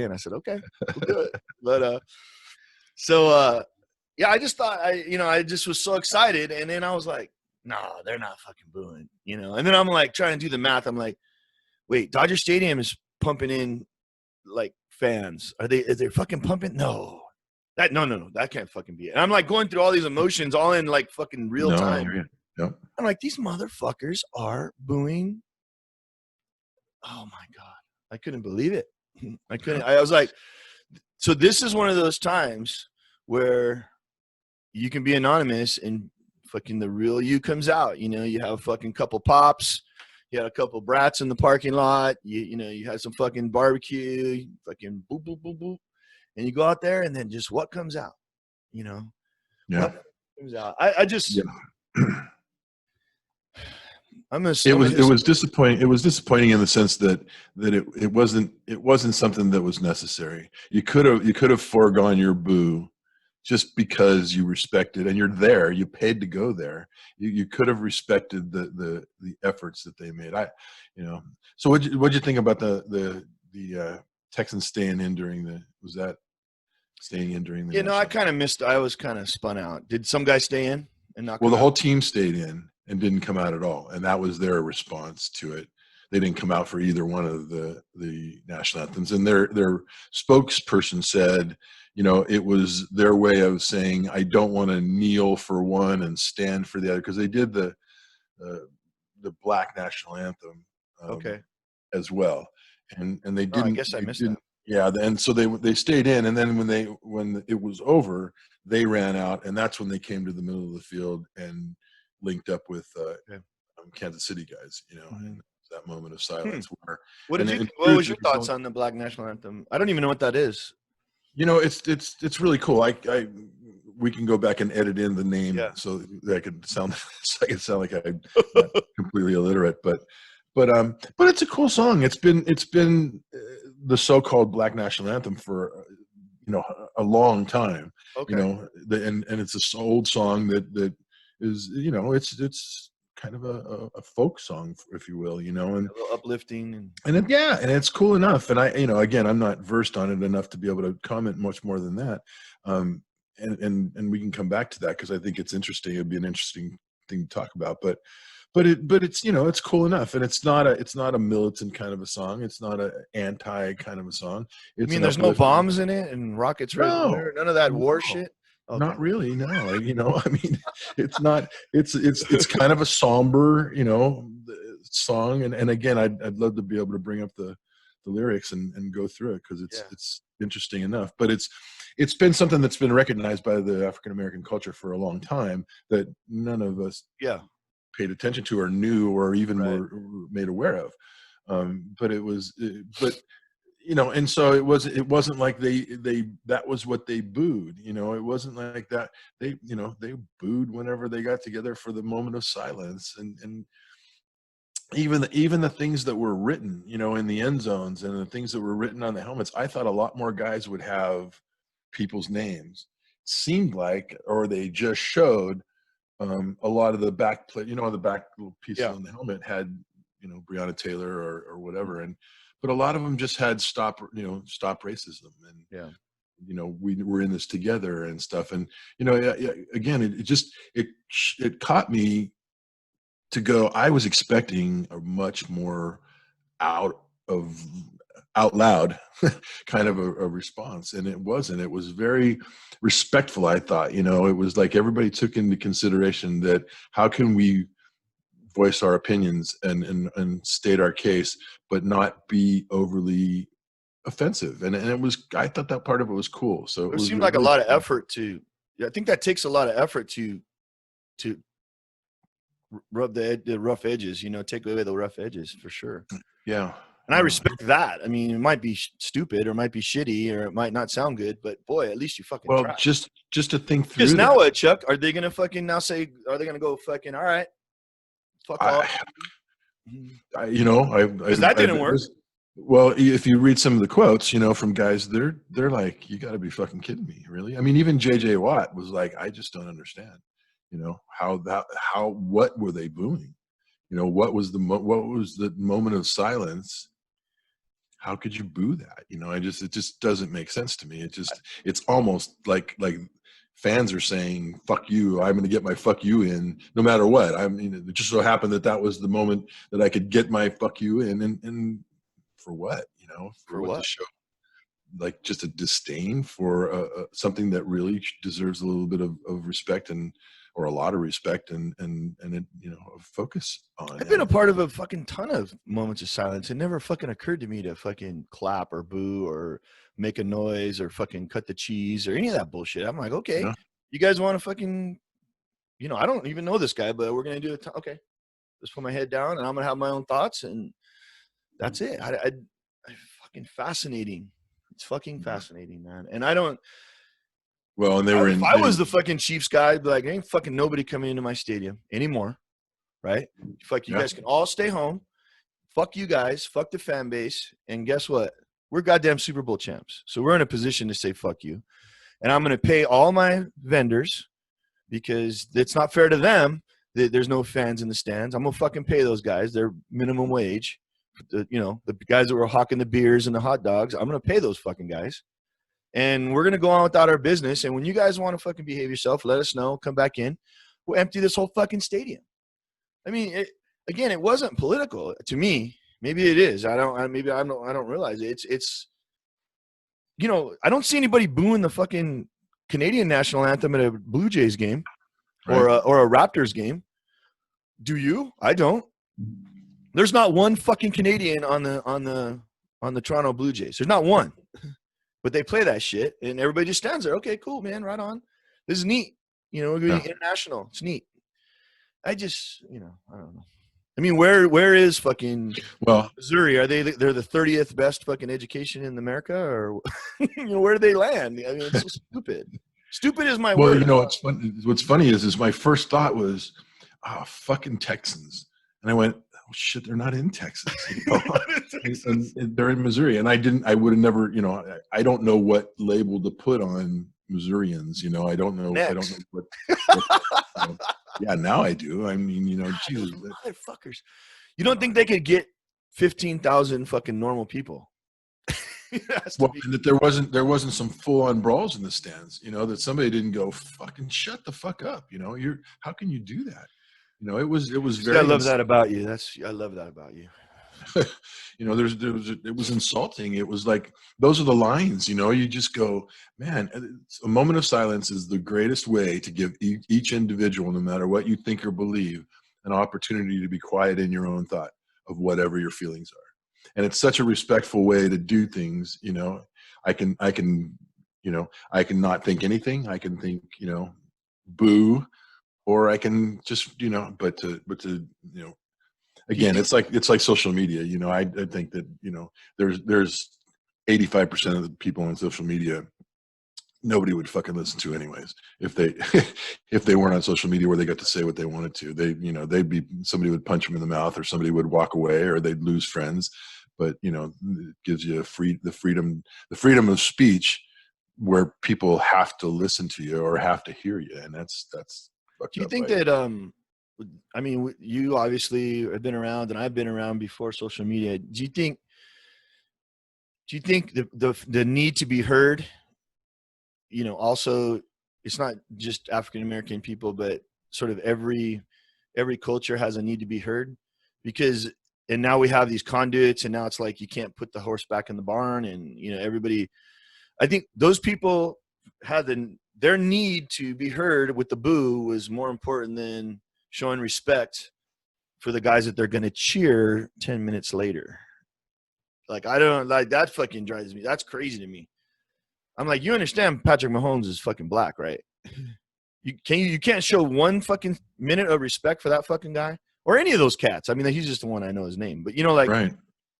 in. I said, okay, we'll do it. But yeah, I just thought I just was so excited, and then I was like, nah, they're not fucking booing, And then I'm like trying to do the math. I'm like, wait, Dodger Stadium is pumping in like fans. Is they fucking pumping? No. No, that can't fucking be it. And I'm like going through all these emotions all in like fucking real time. Yep. I'm like, these motherfuckers are booing. Oh my God. I couldn't believe it. I was like, so this is one of those times where you can be anonymous and fucking the real you comes out. You have a fucking couple pops. You had a couple brats in the parking lot. You had some fucking barbecue, fucking boop, boop, boop, boop. And you go out there and then just what comes out, Yeah. What comes out. I just, It was disappointing. It was disappointing in the sense that it wasn't something that was necessary. You could have foregone your boo just because you respected, and you're there. You paid to go there. You could have respected the efforts that they made. So what'd you think about the Texans staying in during the? Was that staying in during the? I kind of missed. I was kind of spun out. Did some guy stay in and not? Well, the whole team stayed in and didn't come out at all, and that was their response to it. They didn't come out for either one of the national anthems, and their spokesperson said, it was their way of saying, I don't want to kneel for one and stand for the other, because they did the Black national anthem as well, and they didn't. I guess I missed that. Yeah, and so they stayed in, and then when it was over, they ran out, and that's when they came to the middle of the field and linked up with Kansas City guys, and that moment of silence. What was your thoughts on the Black national anthem? I don't even know what that is. It's really cool. We can go back and edit in the name so that I could sound like I'm not completely illiterate, but it's a cool song. It's been the so-called Black national anthem for a long time. And it's an old song that is it's kind of a folk song, if you will, and uplifting and it's cool enough. And again, I'm not versed on it enough to be able to comment much more than that. And we can come back to that because I think it's interesting. It'd be an interesting thing to talk about, but it's it's cool enough, and it's not a militant kind of a song. It's not an anti kind of a song. I mean, there's no bombs in it and rockets. None of that war shit. Okay. Not really, no. I mean, it's not. It's kind of a somber, song. And again, I'd love to be able to bring up the lyrics and go through it because it's interesting enough. But it's been something that's been recognized by the African American culture for a long time that none of us paid attention to or knew or even were made aware of. And so it wasn't like they that was what they booed. It wasn't like that. They booed whenever they got together for the moment of silence, and even the things that were written, in the end zones and the things that were written on the helmets. I thought a lot more guys would have people's names. It seemed like, or they just showed a lot of the back plate. The back little pieces on the helmet had Breonna Taylor or whatever, but a lot of them just had stop racism, and we were in this together and stuff. And again, it caught me to go. I was expecting a much more out loud kind of a response, and it wasn't. It was very respectful. I thought, it was like everybody took into consideration that how can we voice our opinions and state our case, but not be overly offensive. And it was, I thought that part of it was cool. So it seemed like a lot of effort to, I think that takes a lot of effort to rub the rough edges, take away the rough edges for sure. Yeah. And I respect that. I mean, it might be stupid or it might be shitty or it might not sound good, but boy, at least you fucking try. just to think through. Because now what, Chuck? Are they going to fucking now say, are they going to go fucking, all right, fuck off? Because that didn't work. Well, if you read some of the quotes, from guys, they're like, you got to be fucking kidding me, really? I mean, even J.J. Watt was like, I just don't understand, what were they booing? What was the moment of silence? how could you boo that? You know, it just doesn't make sense to me. It's almost like fans are saying, fuck you, I'm going to get my fuck you in no matter what. I mean, it just so happened that was the moment that I could get my fuck you in, and for what, you know, for what to show, like just a disdain for something that really deserves a little bit of respect, or a lot of respect, and it, you know, focus on. I've been a part of a fucking ton of moments of silence. It never fucking occurred to me to fucking clap or boo or make a noise or fucking cut the cheese or any of that bullshit. I'm like, okay, Yeah. you guys want to fucking, you know, I don't even know this guy, but we're gonna do it. Okay, just put my head down and I'm gonna have my own thoughts, and that's it. I fucking fascinating. It's fucking fascinating, man. And I don't. Well, and if I was the fucking Chiefs guy, I'd be like, ain't fucking nobody coming into my stadium anymore, right? Fuck, you guys can all stay home. Fuck you guys. Fuck the fan base. And guess what? We're goddamn Super Bowl champs. So we're in a position to say fuck you. And I'm going to pay all my vendors, because it's not fair to them that there's no fans in the stands. I'm going to fucking pay those guys their minimum wage. You know, the guys that were hawking the beers and the hot dogs, I'm going to pay those fucking guys. And we're going to go on without our business. And when you guys want to fucking behave yourself, let us know. Come back in. We'll empty this whole fucking stadium. I mean, again, it wasn't political to me. Maybe it is. I don't realize it. It's, you know, I don't see anybody booing the fucking Canadian national anthem at a Blue Jays game, right, or a Raptors game. Do you? I don't. There's not one fucking Canadian on the Toronto Blue Jays. There's not one. But they play that shit, and everybody just stands there. Okay, cool, man, right on. This is neat. You know, we're going international. It's neat. I just, you know, I don't know. I mean, where is fucking Missouri? They're the 30th best fucking education in America, or you know, where do they land? I mean, it's so stupid. Stupid is my word. Well, you know, what's funny is my first thought was, fucking Texans, and I went, oh shit, they're not in Texas. You know? and they're in Missouri, and I would have never, you know, I don't know what label to put on Missourians. You know, I don't know what you know. Yeah, now I do. I mean, you know, Jesus, motherfuckers. You don't think they could get 15,000 fucking normal people? Well, and that there wasn't some full-on brawls in the stands. You know, that somebody didn't go, fucking shut the fuck up. You know, how can you do that? You know, it was very. I love that about you. I love that about you. You know, it was insulting. It was like, those are the lines, you know, you just go, man, a moment of silence is the greatest way to give each individual, no matter what you think or believe, an opportunity to be quiet in your own thought of whatever your feelings are. And it's such a respectful way to do things. You know, I can, you know, I can not think anything. I can think, you know, boo, or I can just, you know, but to, you know, again, it's like social media. You know, I think that, you know, there's 85% of the people on social media nobody would fucking listen to anyways if they weren't on social media where they got to say what they wanted to. You know, somebody would punch them in the mouth, or somebody would walk away, or they'd lose friends. But, you know, it gives you the freedom of speech, where people have to listen to you or have to hear you, and that's. Do you think that I mean, you obviously have been around, and I've been around before social media. Do you think the need to be heard, you know, also, it's not just African American people, but sort of every culture has a need to be heard? Because, and now we have these conduits, and now it's like you can't put the horse back in the barn, and, you know, everybody. I think those people had their need to be heard with the boo was more important than showing respect for the guys that they're going to cheer 10 minutes later. Like, I don't like that. Fucking drives me. That's crazy to me. I'm like, you understand Patrick Mahomes is fucking black, right? You can't show one fucking minute of respect for that fucking guy, or any of those cats. I mean, he's just the one I know his name, but, you know, like, right.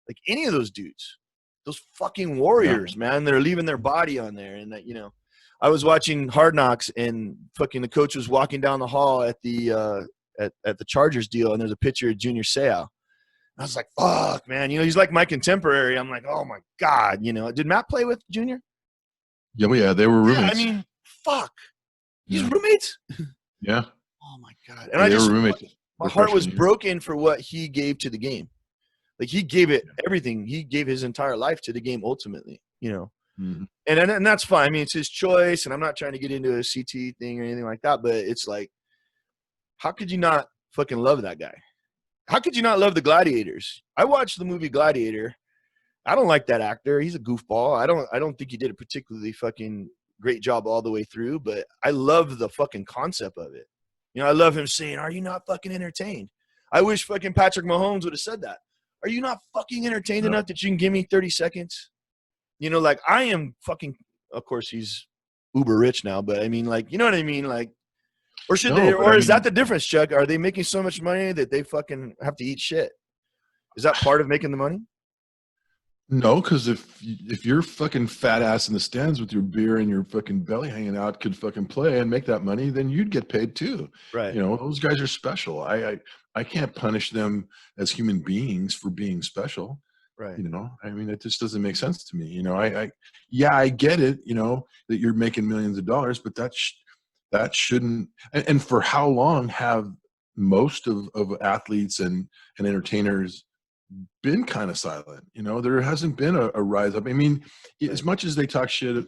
Like any of those dudes, those fucking warriors, man, they're leaving their body on there. And that, you know, I was watching Hard Knocks, and fucking the coach was walking down the hall at the at the Chargers deal, and there's a picture of Junior Seau. I was like, fuck, man. You know, he's like my contemporary. I'm like, oh, my God. You know, did Matt play with Junior? Yeah, they were roommates. Yeah, I mean, fuck. He's roommates? Yeah. Oh, my God. And they were roommates. My heart was year. broken for what he gave to the game. Like he gave it everything. He gave his entire life to the game ultimately, you know. Mm-hmm. And that's fine. I mean, it's his choice, and I'm not trying to get into a CT thing or anything like that, but it's like, how could you not fucking love that guy? How could you not love the Gladiators? I watched the movie Gladiator. I don't like that actor. He's a goofball. I don't think he did a particularly fucking great job all the way through, but I love the fucking concept of it. You know, I love him saying, "Are you not fucking entertained?" I wish fucking Patrick Mahomes would have said that. Are you not fucking entertained enough that you can give me 30 seconds? You know, like I am fucking, of course he's uber rich now, but I mean, like, you know what I mean? Like, or should they, or is that the difference, Chuck? Are they making so much money that they fucking have to eat shit? Is that part of making the money? No, because if your fucking fat ass in the stands with your beer and your fucking belly hanging out could fucking play and make that money, then you'd get paid too. Right. You know, those guys are special. I can't punish them as human beings for being special. Right. You know, I mean, it just doesn't make sense to me. You know, I get it. You know, that you're making millions of dollars, but that shouldn't. And for how long have most of athletes and entertainers been kind of silent? You know, there hasn't been a rise up. I mean, as much as they talk shit,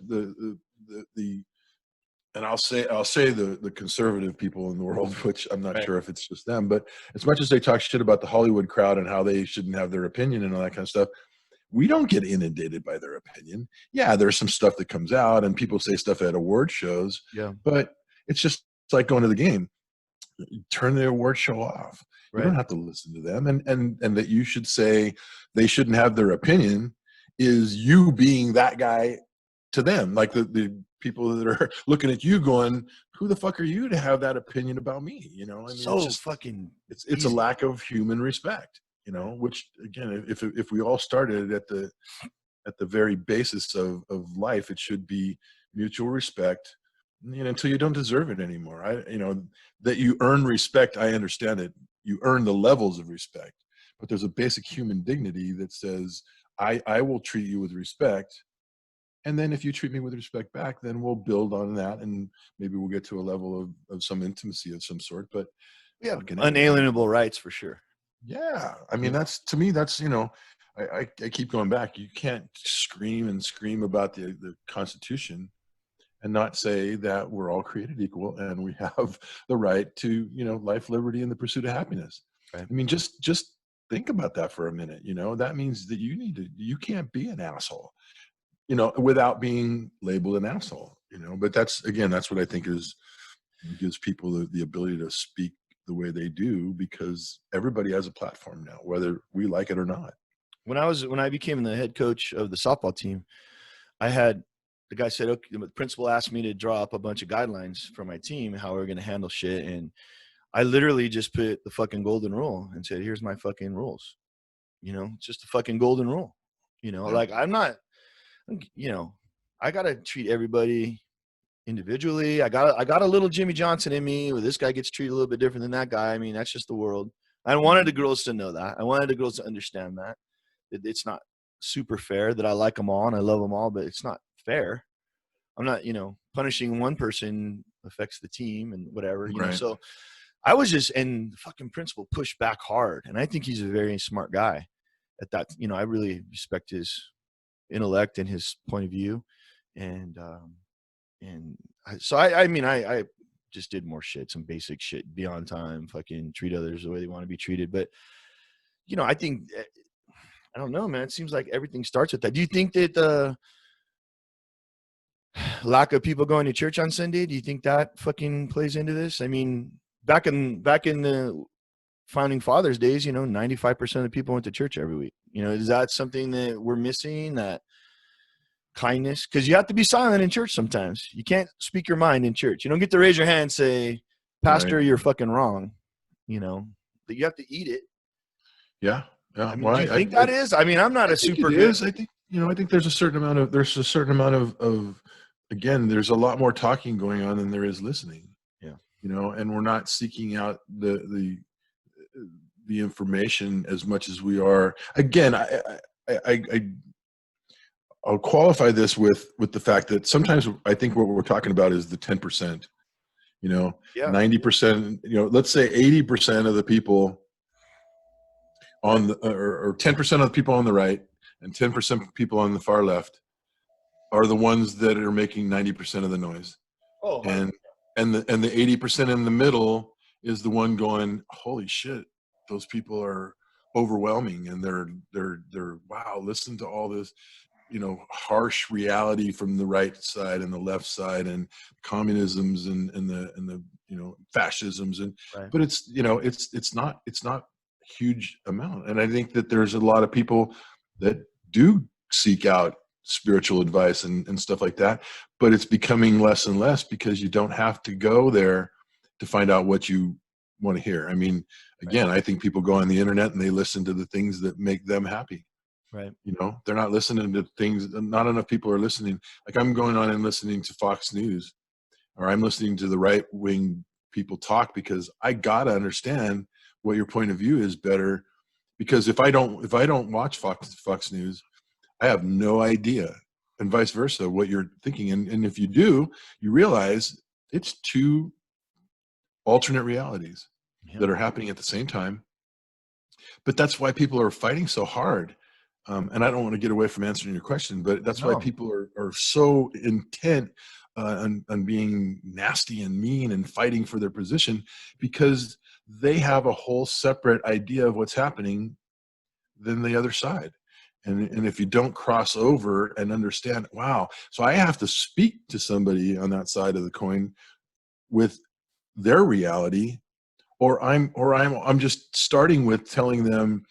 and I'll say the conservative people in the world, which I'm not sure if it's just them, but as much as they talk shit about the Hollywood crowd and how they shouldn't have their opinion and all that kind of stuff, we don't get inundated by their opinion. Yeah, there's some stuff that comes out and people say stuff at award shows. Yeah. But it's just like going to the game. Turn the award show off. You don't have to listen to them. And that you should say they shouldn't have their opinion is you being that guy to them. Like the people that are looking at you going, who the fuck are you to have that opinion about me? You know, I mean, So it's just fucking it's a lack of human respect, you know, which again, if we all started at the very basis of life, it should be mutual respect, you know, until you don't deserve it anymore. You know, that you earn respect, I understand it. You earn the levels of respect, but there's a basic human dignity that says, I will treat you with respect. And then if you treat me with respect back, then we'll build on that. And maybe we'll get to a level of some intimacy of some sort, but we have unalienable rights for sure. Yeah. I mean, that's, to me, that's, you know, I keep going back. You can't scream and scream about the Constitution and not say that we're all created equal and we have the right to, you know, life, liberty, and the pursuit of happiness. Right. I mean, just think about that for a minute. You know, that means that you can't be an asshole, you know, without being labeled an asshole, you know. But that's what I think gives people the ability to speak the way they do, because everybody has a platform now, whether we like it or not. When I became the head coach of the softball team, the guy said, okay, the principal asked me to draw up a bunch of guidelines for my team, how we're going to handle shit. And I literally just put the fucking golden rule and said, here's my fucking rules. You know, it's just a fucking golden rule. You know, like I'm not, you know, I got to treat everybody individually. I got a little Jimmy Johnson in me where this guy gets treated a little bit different than that guy. I mean, that's just the world. I wanted the girls to know that. I wanted the girls to understand that it's not super fair, that I like them all and I love them all, but it's not fair. I'm not, you know, punishing one person affects the team and whatever, you know. So I was just, and the fucking principal pushed back hard. And I think he's a very smart guy at that. You know, I really respect his intellect and his point of view. So I mean, I just did more shit, some basic shit, be on time, fucking treat others the way they want to be treated. But, you know, I think, I don't know, man, it seems like everything starts with that. Do you think that the lack of people going to church on Sunday, do you think that fucking plays into this? I mean, back in the founding fathers days, you know, 95% of the people went to church every week. You know, is that something that we're missing, that kindness? Because you have to be silent in church sometimes. You can't speak your mind in church. You don't get to raise your hand and say, Pastor, you're fucking wrong. You know, that you have to eat it. Yeah. I mean, do you think that is? I mean, I'm not a super good. I think, you know, I think there's a certain amount of again, there's a lot more talking going on than there is listening. Yeah. You know, and we're not seeking out the information as much as we are. Again, I'll qualify this with the fact that sometimes I think what we're talking about is the 10%, you know, 90%, you know, let's say 80% of the people on the or 10% of the people on the right and 10% of people on the far left are the ones that are making 90% of the noise. Oh, and the 80% in the middle is the one going, holy shit, those people are overwhelming, and they're wow, listen to all this, harsh reality from the right side and the left side, and communisms and the fascisms, and right. but it's not huge amount. And I think that there's a lot of people that do seek out spiritual advice and stuff like that, but it's becoming less and less because you don't have to go there to find out what you want to hear. I mean, again, I think people go on the internet and they listen to the things that make them happy. Right. They're not listening to things. Not enough people are listening. Like, I'm going on and listening to Fox News, or I'm listening to the right wing people talk, because I gotta understand what your point of view is better. Because if I don't watch Fox News, I have no idea, and vice versa, what you're thinking. And if you do, you realize it's two alternate realities that are happening at the same time. But that's why people are fighting so hard. And I don't want to get away from answering your question, but that's why people are so intent on being nasty and mean and fighting for their position, because they have a whole separate idea of what's happening than the other side. And if you don't cross over and understand, wow, so I have to speak to somebody on that side of the coin with their reality, or I'm just starting with telling them,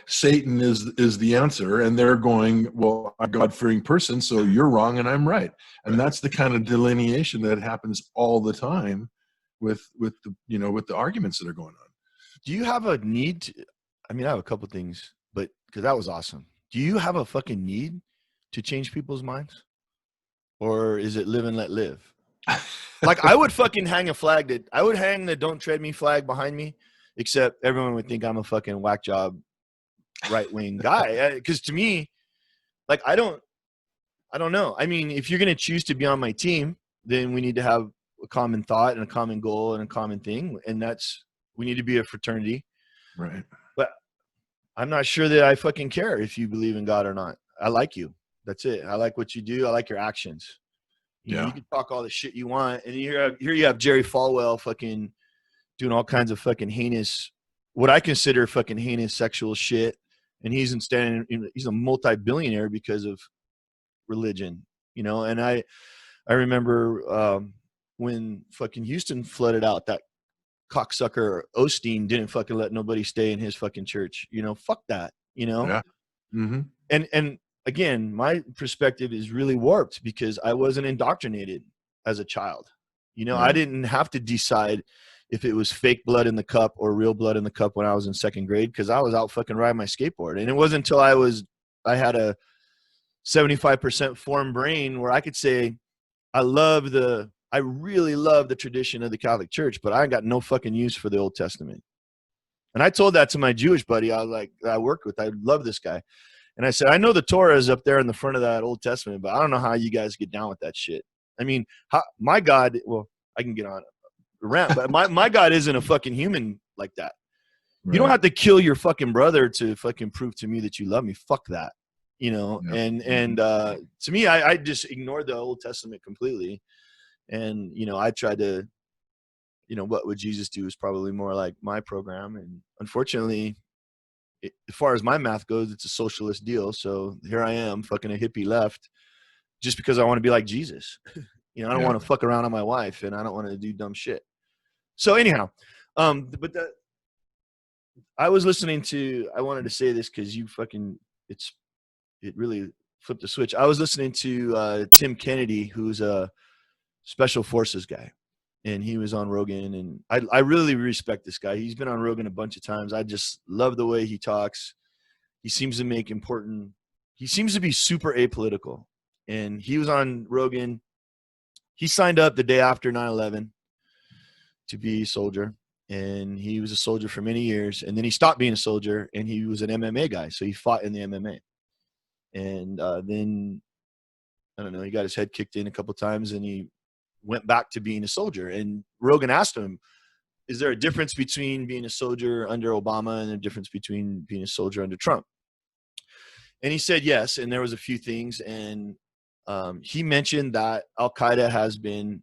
Satan is the answer, and they're going, well, I'm a God-fearing person, so you're wrong and I'm right. And that's the kind of delineation that happens all the time with the arguments that are going on. Do you have a need to, I mean, I have a couple things, but because that was awesome. Do you have a fucking need to change people's minds? Or is it live and let live? Like, I would fucking hang a flag I would hang the don't tread me flag behind me, except everyone would think I'm a fucking whack job right wing guy. Because to me, like, I don't know. I mean, if you're going to choose to be on my team, then we need to have a common thought and a common goal and a common thing. And we need to be a fraternity. Right. But I'm not sure that I fucking care if you believe in God or not. I like you. That's it. I like what you do. I like your actions. You know, you can talk all the shit you want. And here you have Jerry Falwell fucking doing all kinds of fucking heinous, what I consider fucking heinous sexual shit. And he's a multi-billionaire because of religion, and I remember when fucking Houston flooded out, that cocksucker Osteen didn't fucking let nobody stay in his fucking church. Fuck that. Yeah. Mm-hmm. And again, my perspective is really warped because I wasn't indoctrinated as a child. I didn't have to decide if it was fake blood in the cup or real blood in the cup when I was in second grade, because I was out fucking riding my skateboard. And it wasn't until I had a 75% formed brain where I could say, I really love the tradition of the Catholic Church, but I got no fucking use for the Old Testament. And I told that to my Jewish buddy I worked with. I love this guy. And I said, I know the Torah is up there in the front of that Old Testament, but I don't know how you guys get down with that shit. I mean, my God, well, I can get on a rant, but my God isn't a fucking human like that. Right. You don't have to kill your fucking brother to fucking prove to me that you love me. Fuck that. And to me, I just ignored the Old Testament completely. And, I tried to, what would Jesus do is probably more like my program. And unfortunately, as far as my math goes, it's a socialist deal. So here I am, fucking a hippie left, just because I want to be like Jesus. I don't want to fuck around on my wife, and I don't want to do dumb shit. So anyhow, but I was listening to, I wanted to say this because you fucking, it really flipped the switch. I was listening to Tim Kennedy, who's a special forces guy, and he was on Rogan, and I really respect this guy. He's been on Rogan a bunch of times. I just love the way he talks. He seems to he seems to be super apolitical, and he was on Rogan. He signed up the day after 9/11 to be a soldier, and he was a soldier for many years, and then he stopped being a soldier, and he was an MMA guy, so he fought in the MMA. And then, I don't know, he got his head kicked in a couple of times, and he went back to being a soldier. And Rogan asked him, is there a difference between being a soldier under Obama and a difference between being a soldier under Trump? And he said yes, and there was a few things, and he mentioned that Al-Qaeda has been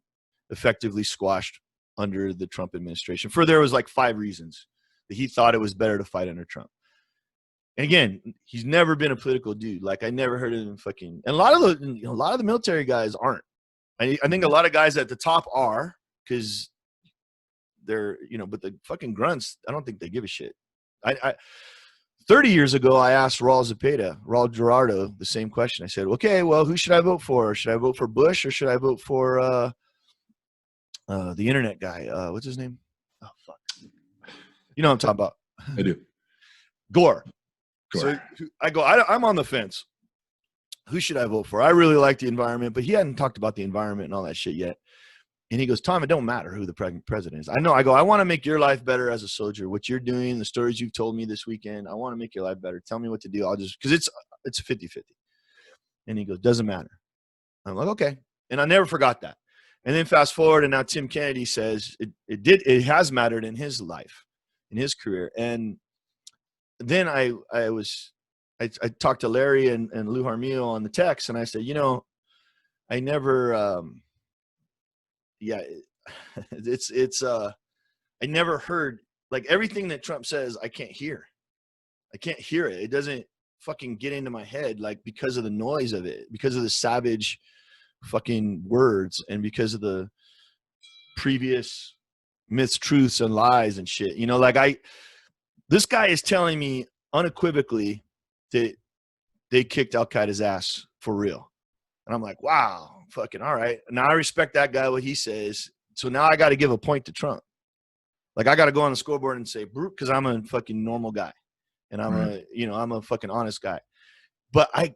effectively squashed under the Trump administration. There was like 5 reasons that he thought it was better to fight under Trump. And again, he's never been a political dude. Like, I never heard of him fucking. And a lot of the military guys aren't. I think a lot of guys at the top are, because they're, but the fucking grunts, I don't think they give a shit. 30 years ago, I asked Raul Gerardo, the same question. I said, okay, well, who should I vote for? Should I vote for Bush or should I vote for the internet guy? What's his name? Oh, fuck. You know what I'm talking about. I do. Gore. So I go, I'm on the fence. Who should I vote for? I really like the environment, but he hadn't talked about the environment and all that shit yet. And he goes, Tom, it don't matter who the president is. I know. I go, I want to make your life better as a soldier. What you're doing, the stories you've told me this weekend, I want to make your life better. Tell me what to do. I'll just, because it's 50-50. And he goes, doesn't matter. I'm like, okay. And I never forgot that. And then fast forward, and now Tim Kennedy says it has mattered in his life, in his career. And then I talked to Larry and Lou Harmillo on the text, and I said, I never, I never heard, like, everything that Trump says, I can't hear. I can't hear it. It doesn't fucking get into my head, like, because of the noise of it, because of the savage fucking words, and because of the previous myths, truths, and lies and shit. This guy is telling me unequivocally that they kicked Al-Qaeda's ass for real. And I'm like, wow, fucking all right. Now I respect that guy, what he says. So now I got to give a point to Trump. Like, I got to go on the scoreboard and say, because I'm a fucking normal guy. And I'm a fucking honest guy. But I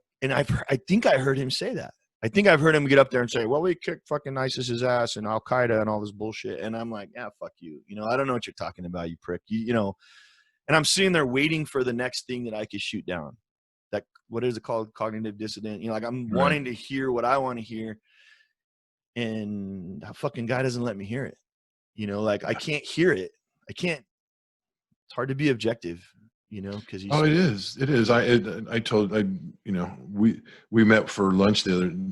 think I heard him say that. I think I've heard him get up there and say, well, we kicked fucking ISIS's ass and Al-Qaeda and all this bullshit. And I'm like, yeah, fuck you. I don't know what you're talking about, you prick. And I'm sitting there waiting for the next thing that I could shoot down. That, what is it called? Cognitive dissonance. Like, I'm wanting to hear what I want to hear. And that fucking guy doesn't let me hear it. Like, I can't hear it. I can't. It's hard to be objective, because it is. It is. We met for lunch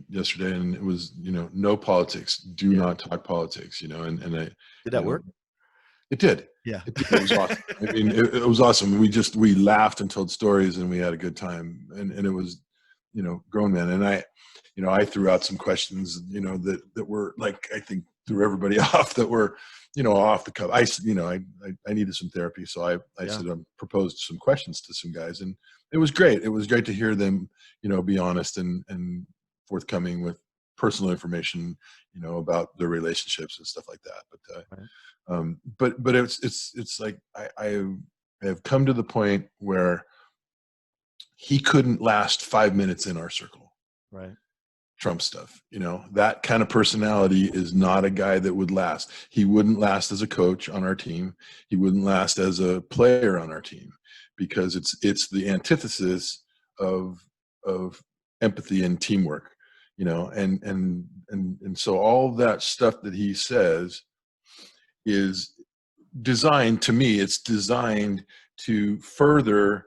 yesterday, and it was, no politics. Do not talk politics, and I. Did that work? It did. Yeah. It was awesome. I mean, it was awesome. We laughed and told stories, and we had a good time, and it was, grown men. And I threw out some questions, that were, like, I think threw everybody off, that were, off the cuff. I needed some therapy. So I said, proposed some questions to some guys, and it was great. It was great to hear them, be honest and forthcoming with personal information, about their relationships and stuff like that. But it's like, I have come to the point where he couldn't last 5 minutes in our circle. Right. Trump stuff, that kind of personality is not a guy that would last. He wouldn't last as a coach on our team. He wouldn't last as a player on our team, because it's the antithesis of empathy and teamwork, and so all that stuff that he says is designed, to me, it's designed to further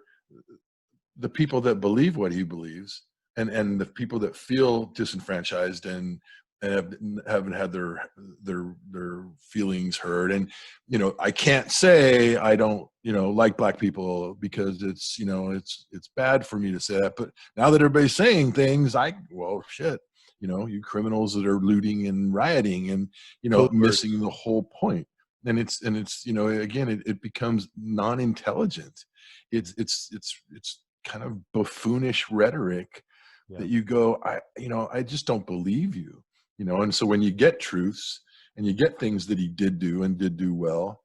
the people that believe what he believes, and the people that feel disenfranchised and haven't had their feelings heard. And I can't say I don't like black people, because it's it's bad for me to say that. But now that everybody's saying things, well, shit, you criminals that are looting and rioting and missing the whole point. And it's again, it becomes non-intelligent. It's kind of buffoonish rhetoric that you go, I just don't believe you, and so when you get truths and you get things that he did do well,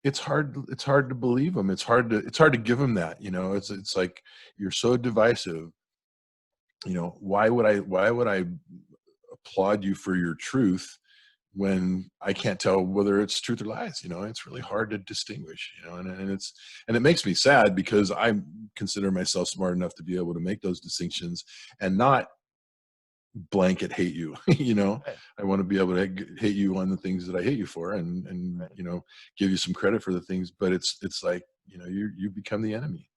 it's hard to believe him. It's hard to give him that, it's like, you're so divisive. Why would I applaud you for your truth when I can't tell whether it's truth or lies? It's really hard to distinguish, and it makes me sad, because I consider myself smart enough to be able to make those distinctions and not blanket hate you. You know, Right. I want to be able to hate you on the things that I hate you for, and Right. you know, give you some credit for the things. But it's like, you know, you become the enemy.